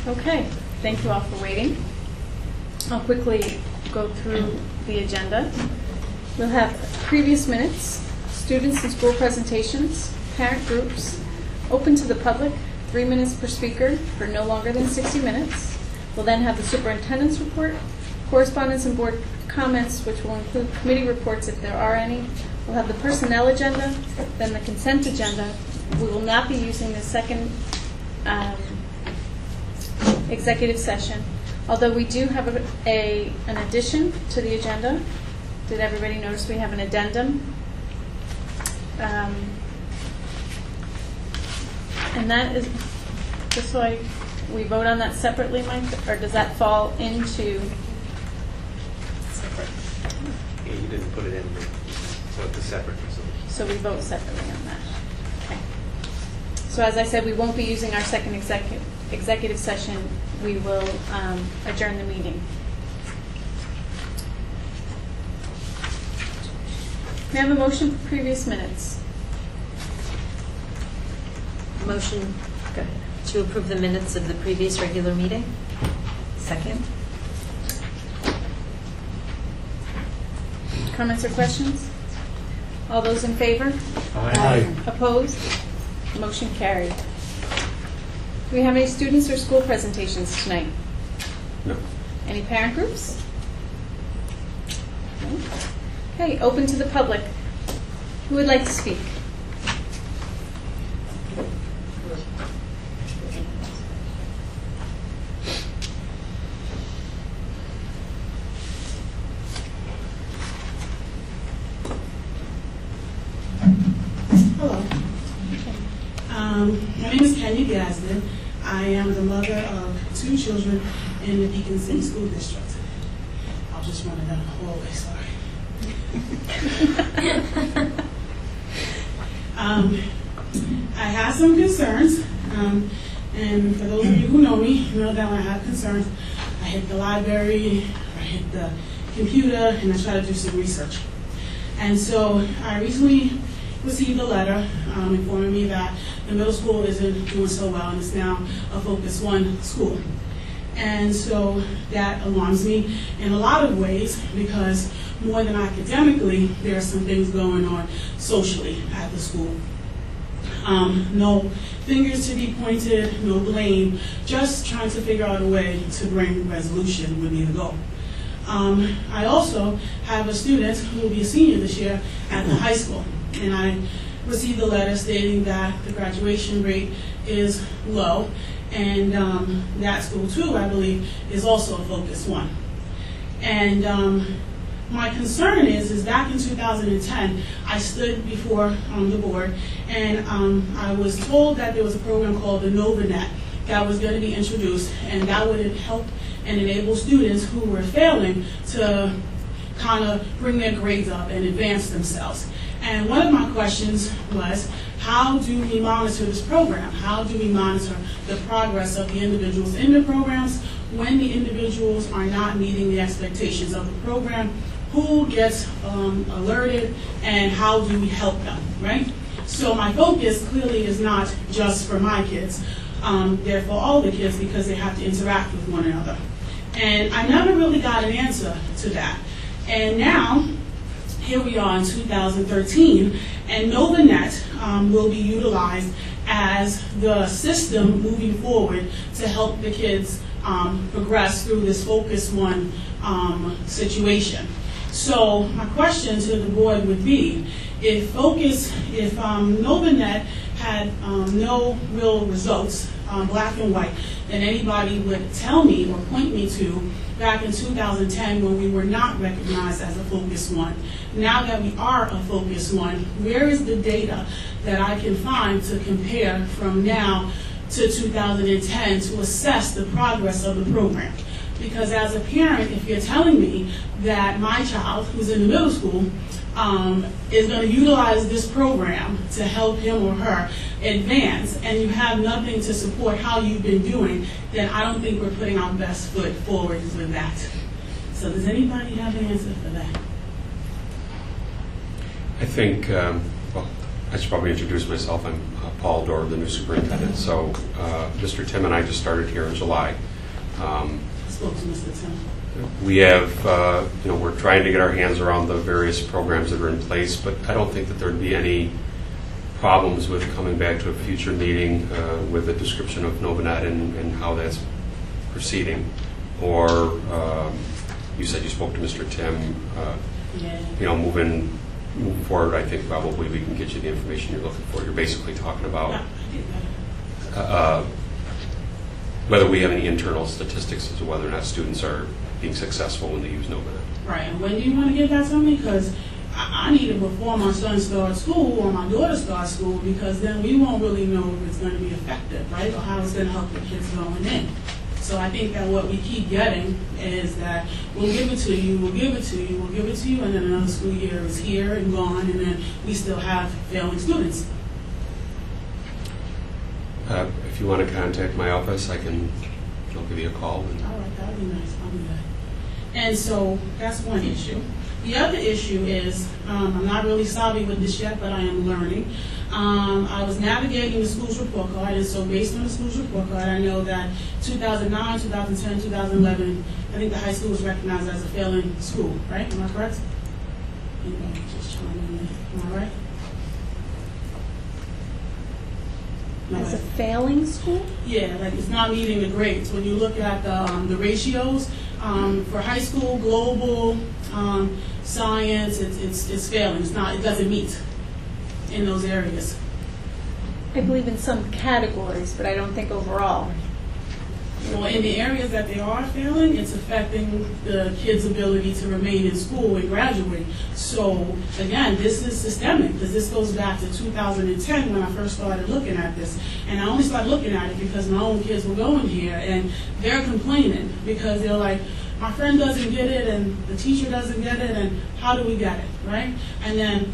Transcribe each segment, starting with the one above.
Okay, thank you all for waiting. I'll quickly go through the agenda. We'll have previous minutes, students and school presentations, parent groups, open to the public, 3 minutes per speaker for no longer than 60 minutes. We'll then have the superintendent's report, correspondence and board comments, which will include committee reports if there are any. We'll have the personnel agenda, then the consent agenda. We will not be using the second executive session, although we do have an addition to the agenda. Did everybody notice we have an addendum? And that is, just so we vote on that separately, Mike, or does that fall into? Separate. Yeah, you didn't put it in, so it's a separate resolution. So we vote separately on that. Okay. So as I said, we won't be using our second executive session. We will adjourn the meeting. May I have a motion for previous minutes? Motion to approve the minutes of the previous regular meeting. Second. Comments or questions? All those in favor? Aye. Opposed? Motion carried. Do we have any students or school presentations tonight? No. Any parent groups? No. Okay, open to the public. Who would like to speak? Hello. My name is Kenya Gadsden. I am the mother of 2 children in the Beacon City School District. I'll just run it down the hallway, sorry. I have some concerns, and for those of you who know me, know that when I have concerns, I hit the library, I hit the computer, and I try to do some research. And so I recently received a letter informing me that the middle school isn't doing so well and it's now a Focus One school. And so that alarms me in a lot of ways because more than academically, there are some things going on socially at the school. No fingers to be pointed, no blame, just trying to figure out a way to bring resolution would be the goal. I also have a student who will be a senior this year at the high school, and I received a letter stating that the graduation rate is low, and that school too, I believe, is also a Focus One. And my concern is back in 2010, I stood before the board, and I was told that there was a program called the NovaNet that was going to be introduced, and that would help and enable students who were failing to kind of bring their grades up and advance themselves. And one of my questions was, how do we monitor this program? How do we monitor the progress of the individuals in the programs when the individuals are not meeting the expectations of the program? Who gets alerted, and how do we help them, right? So my focus clearly is not just for my kids. They're for all the kids because they have to interact with one another. And I never really got an answer to that. And now, here we are in 2013, and NovaNet will be utilized as the system moving forward to help the kids progress through this Focus One situation. So my question to the board would be, if NovaNet had no real results, black and white, then anybody would tell me or point me to back in 2010 when we were not recognized as a Focus One. Now that we are a Focus One, where is the data that I can find to compare from now to 2010 to assess the progress of the program? Because as a parent, if you're telling me that my child, who's in the middle school, is going to utilize this program to help him or her advance, and you have nothing to support how you've been doing, then I don't think we're putting our best foot forward with that. So does anybody have an answer for that? I think, well, I should probably introduce myself. I'm Paul Dorr, the new superintendent. So Mr. Tim and I just started here in July. I spoke to Mr. Tim. We have, we're trying to get our hands around the various programs that are in place, but I don't think that there'd be any problems with coming back to a future meeting with a description of Novenet and how that's proceeding. Or you said you spoke to Mr. Tim. Yeah. Moving forward, I think probably we can get you the information you're looking for. You're basically talking about Yeah, I did that. whether we have any internal statistics as to whether or not students are being successful when they use Novenet. Right, and when do you want to get that to me? Because I need it before my son starts school or my daughter starts school, because then we won't really know if it's going to be effective, right, or how it's going to help the kids going in. So I think that what we keep getting is that we'll give it to you, we'll give it to you, we'll give it to you, and then another school year is here and gone, and then we still have failing students. If you want to contact my office, I'll give you a call. All right, that would be nice. I'll do that. And so that's one issue. The other issue is, I'm not really savvy with this yet, but I am learning. I was navigating the school's report card, and so based on the school's report card, I know that 2009, 2010, 2011, I think the high school was recognized as a failing school, right? Am I correct? Anybody just chime in there? Am I right? As a failing school? Yeah, like it's not meeting the grades. When you look at the ratios for high school, global, science, it's failing. It doesn't meet in those areas. I believe in some categories, but I don't think overall. Well, in the areas that they are failing, it's affecting the kids' ability to remain in school and graduate. So, again, this is systemic, because this goes back to 2010 when I first started looking at this. And I only started looking at it because my own kids were going here, and they're complaining because they're like, my friend doesn't get it, and the teacher doesn't get it, and how do we get it, right? And then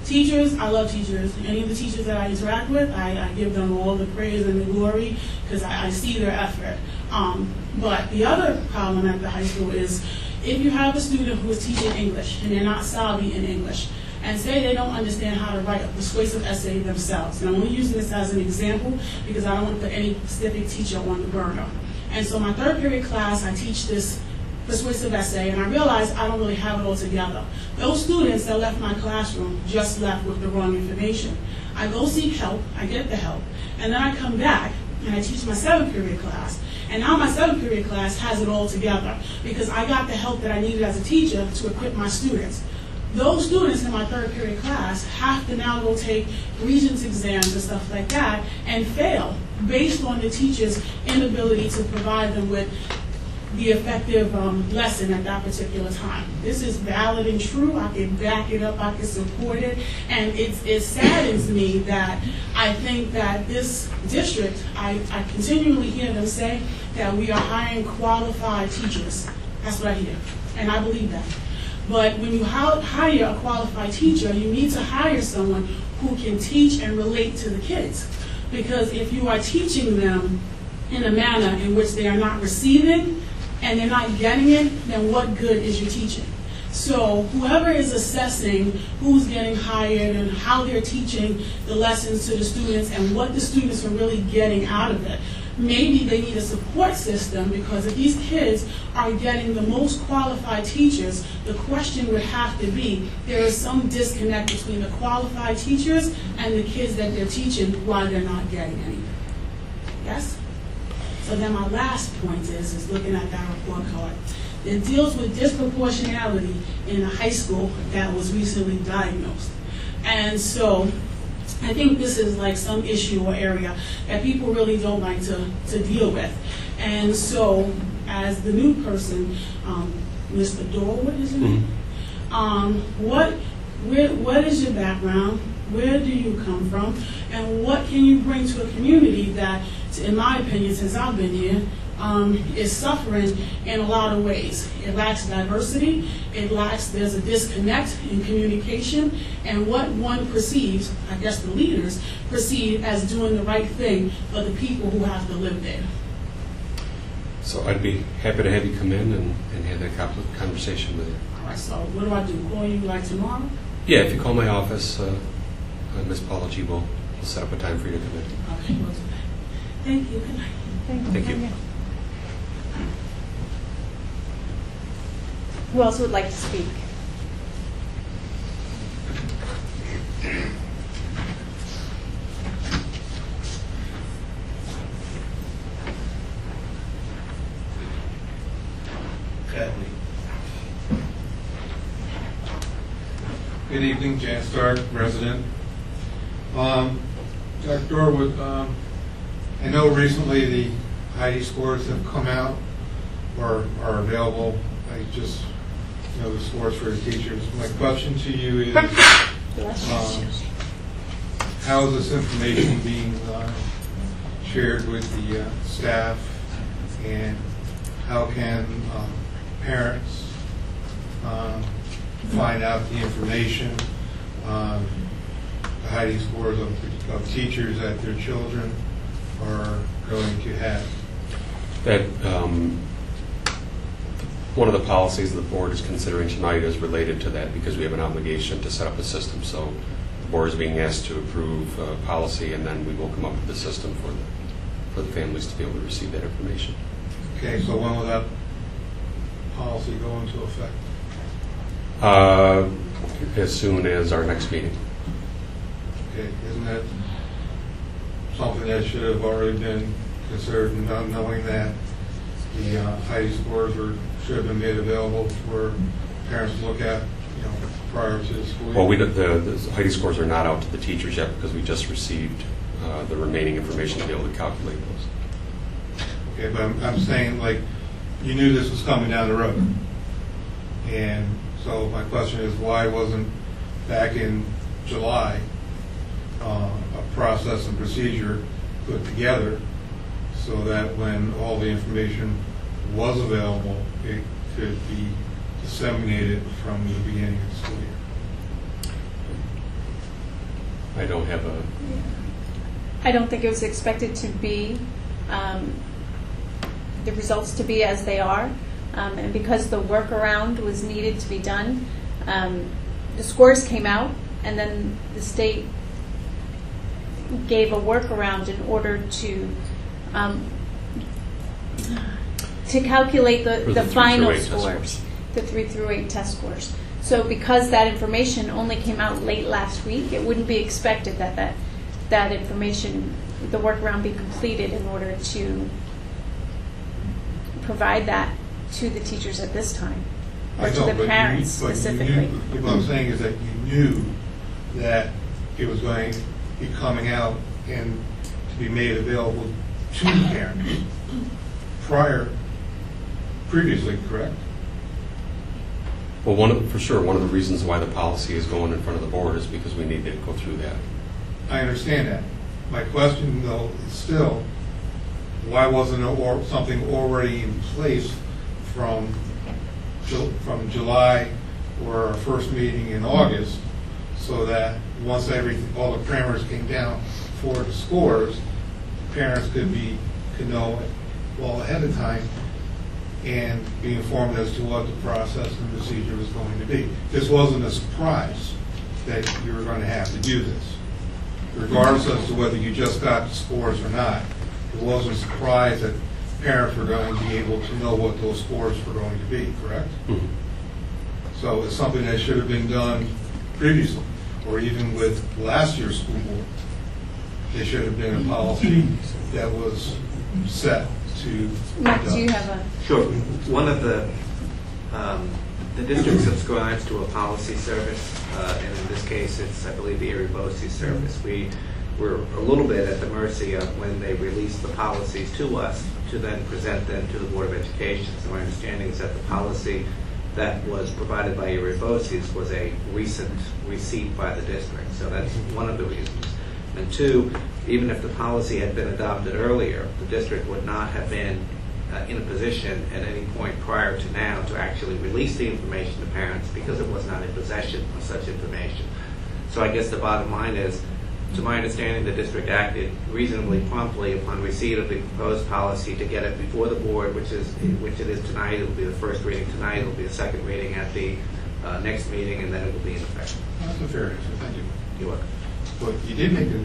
teachers, I love teachers. Any of the teachers that I interact with, I give them all the praise and the glory because I see their effort. But the other problem at the high school is if you have a student who is teaching English and they're not savvy in English, and say they don't understand how to write a persuasive essay themselves. And I'm only using this as an example because I don't want to put any specific teacher on the burner. And so my third period class, I teach this persuasive essay, and I realized I don't really have it all together. Those students that left my classroom just left with the wrong information. I go seek help, I get the help, and then I come back and I teach my 7th period class. And now my 7th period class has it all together because I got the help that I needed as a teacher to equip my students. Those students in my 3rd period class have to now go take Regents exams and stuff like that and fail based on the teacher's inability to provide them with the effective lesson at that particular time. This is valid and true. I can back it up. I can support it. And it saddens me that I think that this district, I continually hear them say that we are hiring qualified teachers. That's what I hear. And I believe that. But when you hire a qualified teacher, you need to hire someone who can teach and relate to the kids. Because if you are teaching them in a manner in which they are not receiving and they're not getting it, then what good is your teaching? So whoever is assessing who's getting hired and how they're teaching the lessons to the students and what the students are really getting out of it, maybe they need a support system, because if these kids are getting the most qualified teachers, the question would have to be, there is some disconnect between the qualified teachers and the kids that they're teaching while they're not getting anything. Yes? So then my last point is looking at that report card. It deals with disproportionality in a high school that was recently diagnosed. And so I think this is like some issue or area that people really don't like to deal with. And so as the new person, Mr. Dorr, what is your name? What is your background? Where do you come from? And what can you bring to a community that, in my opinion, since I've been here, is suffering in a lot of ways. It lacks diversity, there's a disconnect in communication, and what one perceives, I guess the leaders, perceive as doing the right thing for the people who have to live there. So I'd be happy to have you come in and have that conversation with you. All right, so what do? Call you like tomorrow? Yeah, if you call my office, Ms. Palachi will set up a time for you to come in. Okay, we'll do that. Thank you. Good night. Thank you. Who else would like to speak? Good evening, Jan Stark, resident. Dr. Dorwood, I know recently the Heidi scores have come out or are available. I just know the scores for the teachers. My question to you is, how is this information being shared with the staff, and how can parents find out the information, the Heidi scores of teachers that their children are going to have? That one of the policies the board is considering tonight is related to that, because we have an obligation to set up a system. So the board is being asked to approve policy, and then we will come up with a system for the families to be able to receive that information. Okay, so when will that policy go into effect? As soon as our next meeting. Okay, isn't that something that should have already been considered and done, knowing that the Heidi scores should have been made available for parents to look at, prior to the school year? Well, the Heidi scores are not out to the teachers yet, because we just received the remaining information to be able to calculate those. Okay, but I'm saying, like, you knew this was coming down the road. And so my question is, why wasn't back in July a process and procedure put together so that when all the information was available, it could be disseminated from the beginning of the school year? I don't have a... I don't think it was expected to be, the results to be as they are. And because the workaround was needed to be done, the scores came out, and then the state gave a workaround in order to calculate For the the 3 final through 8 test scores, scores. the 3 through 8 test scores. So because that information only came out late last week, it wouldn't be expected that information, the workaround, be completed in order to provide that to the teachers at this time, or I to know, the but parents but specifically. What I'm saying is that you knew that it was going to be coming out and to be made available to the parents previously, correct? Well, one of the reasons why the policy is going in front of the board is because we need to go through that. I understand that. My question, though, is still, why wasn't something already in place from July or our first meeting in August, so that once all the parameters came down for the scores, parents could know well ahead of time and be informed as to what the process and procedure was going to be. This wasn't a surprise that you were going to have to do this. Regardless as to whether you just got the scores or not, it wasn't a surprise that parents were going to be able to know what those scores were going to be, correct? Mhm. So it's something that should have been done previously, or even with last year's school board. There should have been a policy that was set to. Mike, do you have a? Sure. One of the district subscribes to a policy service, and in this case, it's, I believe, the Erie BOCES service. We were a little bit at the mercy of when they released the policies to us to then present them to the Board of Education. So my understanding is that the policy that was provided by Erie BOCES was a recent receipt by the district. So that's one of the reasons. And two, even if the policy had been adopted earlier, the district would not have been in a position at any point prior to now to actually release the information to parents because it was not in possession of such information. So I guess the bottom line is, to my understanding, the district acted reasonably promptly upon receipt of the proposed policy to get it before the board, which it is tonight. It will be the first reading tonight. It will be a second reading at the next meeting, and then it will be in effect. That's a fair answer. Thank you. You're welcome. but you did make a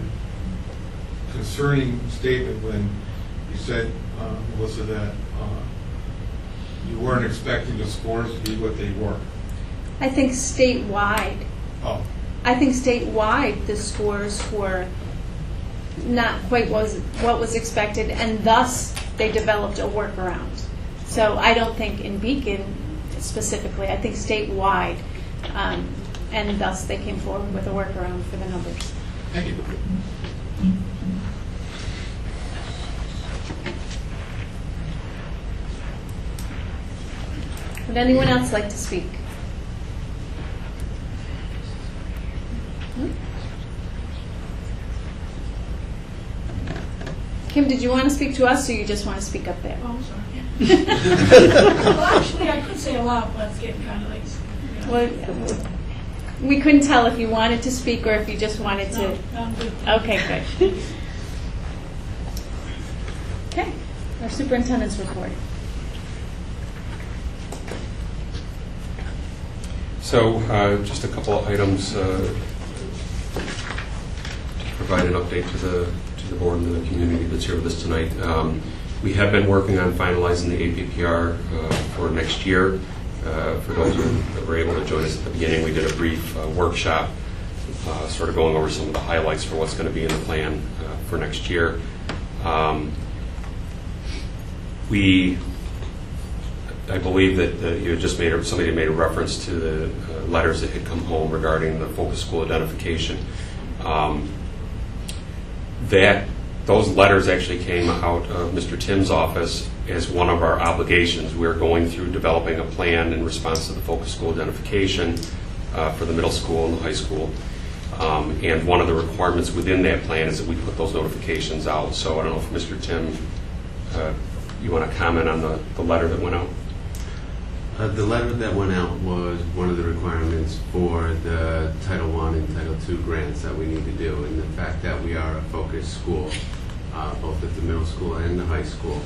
concerning statement when you said, Melissa, that you weren't expecting the scores to be what they were. I think statewide, Oh, the scores were not quite what was expected, and thus they developed a workaround. So I don't think in Beacon specifically, I think statewide, and thus they came forward with a workaround for the numbers. thank you. Would anyone else like to speak? No? Kim, did you want to speak to us, or you just want to speak up there? Oh, I'm sorry. Well, actually, I could say a lot, but it's getting kind of late. Well, we couldn't tell if you wanted to speak or if you just wanted to. No, I'm good. Okay, good. Okay, our superintendent's report. So just a couple of items to provide an update to the board and the community that's here with us tonight. We have been working on finalizing the APPR for next year. For those that were able to join us at the beginning, we did a brief workshop sort of going over some of the highlights for what's going to be in the plan for next year. I believe that you had just somebody had made a reference to the letters that had come home regarding the focus school identification. Those letters actually came out of Mr. Tim's office as one of our obligations. We're going through developing a plan in response to the focus school identification for the middle school and the high school. And one of the requirements within that plan is that we put those notifications out. So I don't know if Mr. Tim, you want to comment on the letter that went out? The letter that went out was one of the requirements for the Title I and Title II grants that we need to do, and the fact that we are a focused school, both at the middle school and the high school.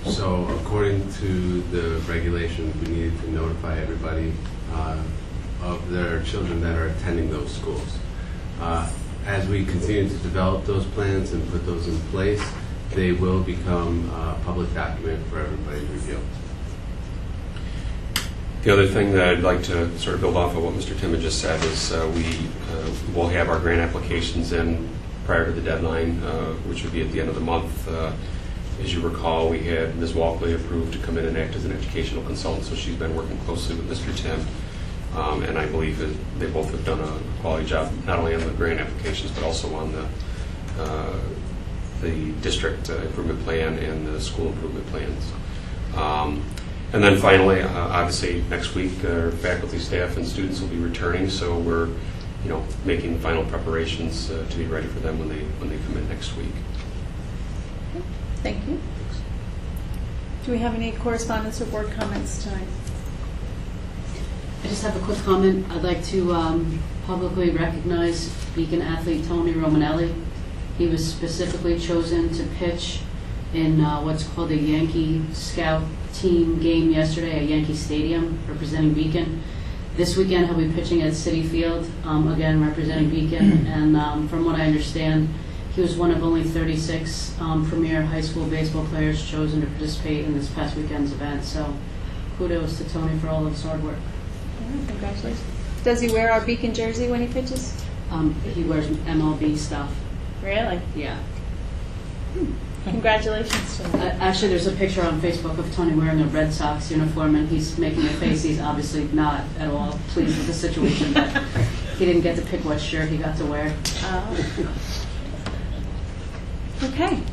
So according to the regulations, we needed to notify everybody of their children that are attending those schools. As we continue to develop those plans and put those in place, they will become a public document for everybody to review. The other thing that I'd like to sort of build off of what Mr. Tim had just said is we will have our grant applications in prior to the deadline, which would be at the end of the month. As you recall, we had Ms. Walkley approved to come in and act as an educational consultant, so she's been working closely with Mr. Tim. And I believe that they both have done a quality job, not only on the grant applications, but also on the district improvement plan and the school improvement plans. And then finally, obviously, next week, our faculty, staff, and students will be returning, so we're, making final preparations to be ready for them when they come in next week. Thank you. Do we have any correspondence or board comments tonight? I just have a quick comment. I'd like to publicly recognize Beacon athlete Tony Romanelli. He was specifically chosen to pitch in what's called a Yankee Scout team game yesterday at Yankee Stadium, representing Beacon. This weekend he'll be pitching at Citi Field, again representing Beacon. And from what I understand, he was one of only 36 premier high school baseball players chosen to participate in this past weekend's event. So kudos to Tony for all of his hard work. Yeah, congratulations. Does he wear our Beacon jersey when he pitches? He wears MLB stuff. Really? Yeah. Congratulations to him. Actually, there's a picture on Facebook of Tony wearing a Red Sox uniform, and he's making a face. He's obviously not at all pleased with the situation, but he didn't get to pick what shirt he got to wear. Okay.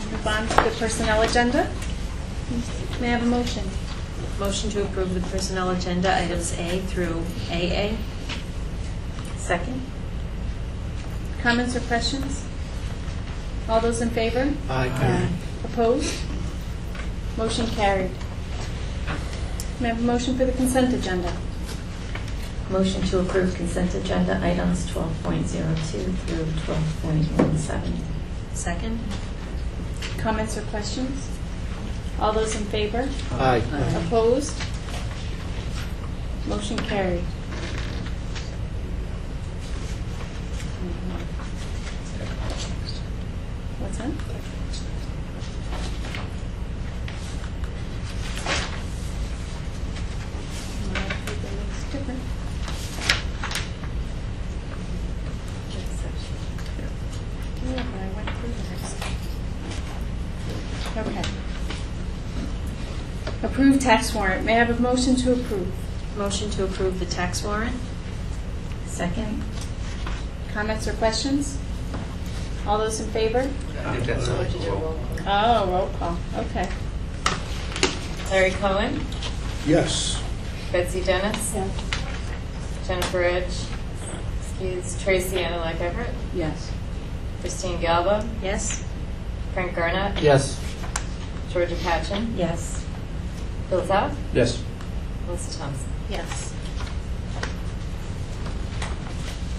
Move on to the personnel agenda. May I have a motion? Motion to approve the personnel agenda, items A through AA. Second. Comments or questions? All those in favor? Aye. Opposed? Motion carried. May I have a motion for the consent agenda? Motion to approve consent agenda items 12.02 through 12.17. Second. Comments or questions? All those in favor? Aye. Opposed? Motion carried. What's that? Looks different. Yeah, but I went through the next. Okay. Approved tax warrant. May I have a motion to approve? Motion to approve the tax warrant. Second. Comments or questions? All those in favor? I think that's all. Oh, roll call. Okay. Larry Cohen, Yes. Betsy Dennis, Jennifer Edge, Tracy Analek Everett, Yes. Christine Galba, Yes? Frank Garnett, Yes. Georgia Patchen, Yes. Bill South, Yes. Melissa Thompson. Yes.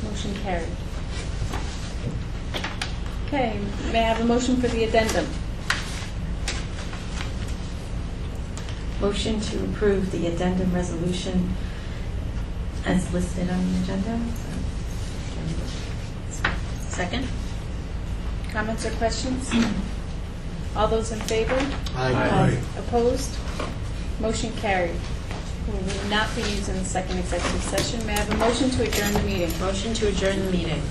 Motion carried. Okay, may I have a motion for the addendum? Motion to approve the addendum resolution as listed on the agenda. Second? Comments or questions? All those in favor? Aye. Opposed? Motion carried. We will not be using the second executive session. May I have a motion to adjourn the meeting? Motion to adjourn the meeting.